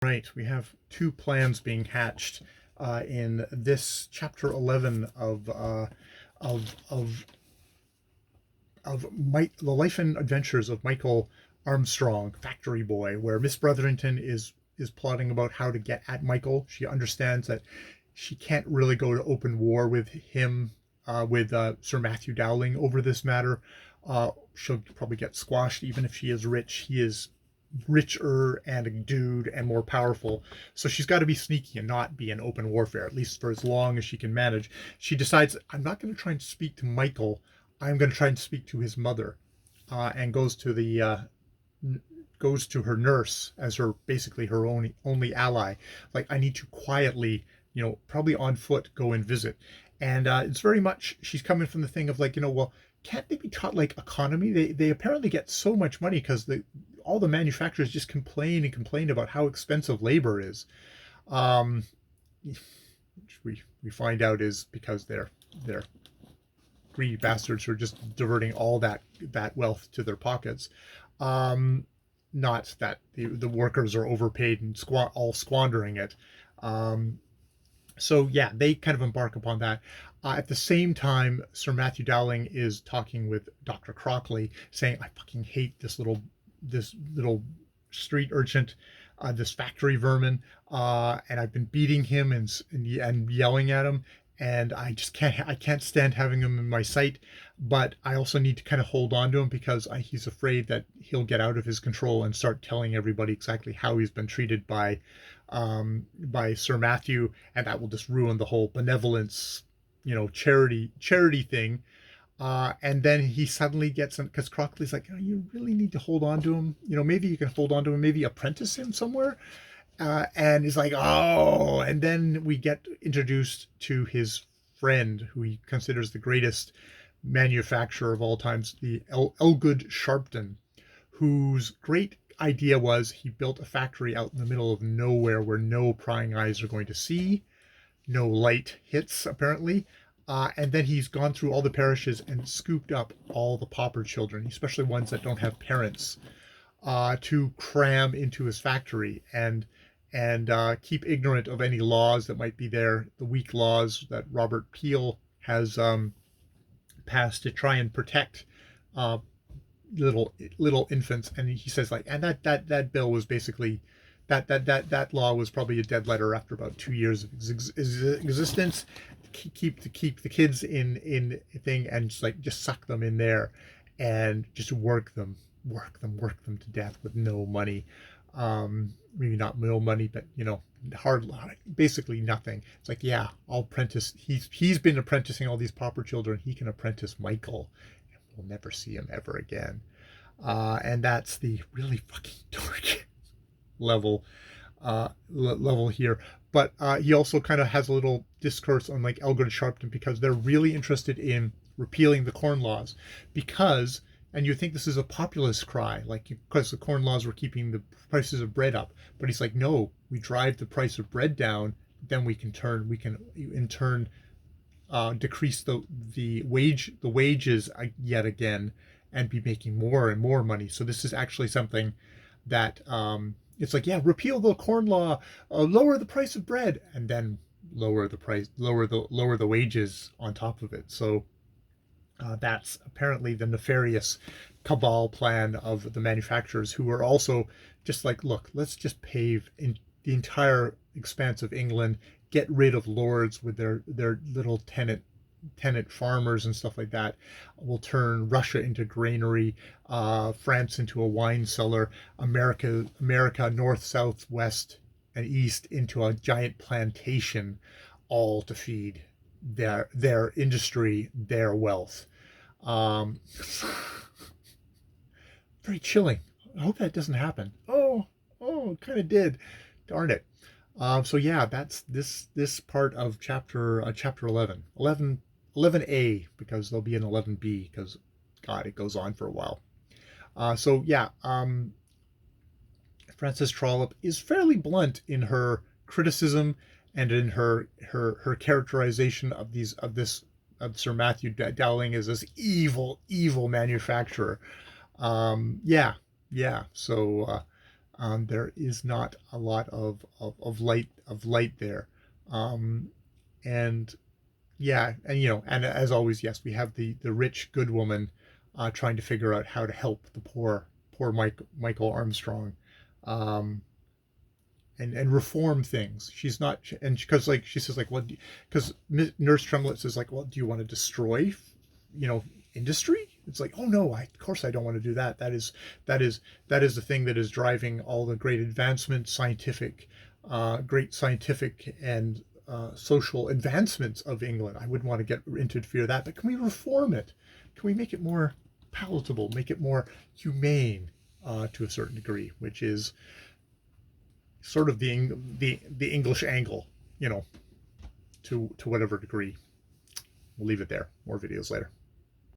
Right, we have two plans being hatched in this chapter 11 of the life and adventures of Michael Armstrong, Fctry Boy, where Miss Brotherington is plotting about how to get at Michael. She understands that she can't really go to open war with him, with Sir Matthew Dowling over this matter. She'll probably get squashed, even if she is rich. He is richer and a dude and more powerful. So she's got to be sneaky and not be in open warfare, at least for as long as she can manage. She decides, I'm not going to try and speak to Michael. I'm going to try and speak to his mother, and goes to her nurse as her basically her only ally. Like, I need to quietly, probably on foot, go and visit. And it's very much, she's coming from the thing of like, well, can't they be taught like economy? They apparently get so much money because all the manufacturers just complain and complain about how expensive labor is. Um, which we find out is because they're greedy bastards who are just diverting all that wealth to their pockets. Not that the workers are overpaid and all squandering it. So yeah, they kind of embark upon that. At the same time, Sir Matthew Dowling is talking with Dr. Crockley, saying, "I fucking hate this little street urchin, this factory vermin, and I've been beating him and yelling at him, and I can't stand having him in my sight, but I also need to kind of hold on to him because he's afraid that he'll get out of his control and start telling everybody exactly how he's been treated by Sir Matthew, and that will just ruin the whole benevolence, charity thing." And then he suddenly gets him because Crockley's like, you really need to hold on to him. Maybe you can hold on to him, maybe apprentice him somewhere. And he's like, oh, and then we get introduced to his friend, who he considers the greatest manufacturer of all times, the Elgood Sharpton, whose great idea was he built a factory out in the middle of nowhere where no prying eyes are going to see, no light hits, apparently. And then he's gone through all the parishes and scooped up all the pauper children, especially ones that don't have parents, to cram into his factory and keep ignorant of any laws that might be there, the weak laws that Robert Peel has passed to try and protect uh, little infants. And he says, like, and that bill was basically that law was probably a dead letter after about 2 years of existence. Keep the kids in thing and just suck them in there and just work them to death with no money. Maybe not no money, but hard, basically nothing. It's like, yeah, I'll apprentice. He's been apprenticing all these pauper children. He can apprentice Michael, and we'll never see him ever again. And that's the really fucking dark level here. But he also kind of has a little discourse on like Elgood Sharpton, because they're really interested in repealing the corn laws, because, and you think this is a populist cry, like, because the corn laws were keeping the prices of bread up, but he's like, no, we drive the price of bread down, then we can in turn decrease the wages yet again, and be making more and more money. So this is actually something that it's like, yeah, repeal the corn law, lower the price of bread, and then lower the wages on top of it. So that's apparently the nefarious cabal plan of the manufacturers, who are also just like, look, let's just pave in the entire expanse of England, get rid of lords with their little tenant farmers and stuff like that. We'll turn Russia into granary, France into a wine cellar, America north, south, west, and east into a giant plantation, all to feed their industry, their wealth. Very chilling. I hope that doesn't happen. Oh, it kind of did. Darn it. So yeah, that's this part of chapter 11. 11A, because there'll be an 11B, because God, it goes on for a while. So yeah, Frances Trollope is fairly blunt in her criticism and in her characterization of Sir Matthew Dowling as this evil manufacturer. Yeah. So There is not a lot of light there. Um, and yeah, and and as always, yes, we have the rich good woman trying to figure out how to help the poor Mchl Armstrong, um, and reform things. She's not, and because like she says like, what? Because Nurse Tremlett says like, well, do you want to destroy, industry? It's like, oh no, of course I don't want to do that. That is the thing that is driving all the great advancements, great scientific and social advancements of England. I wouldn't want to get interfere that, but can we reform it? Can we make it more palatable, make it more humane to a certain degree, which is sort of the English angle, to whatever degree. We'll leave it there. More videos later.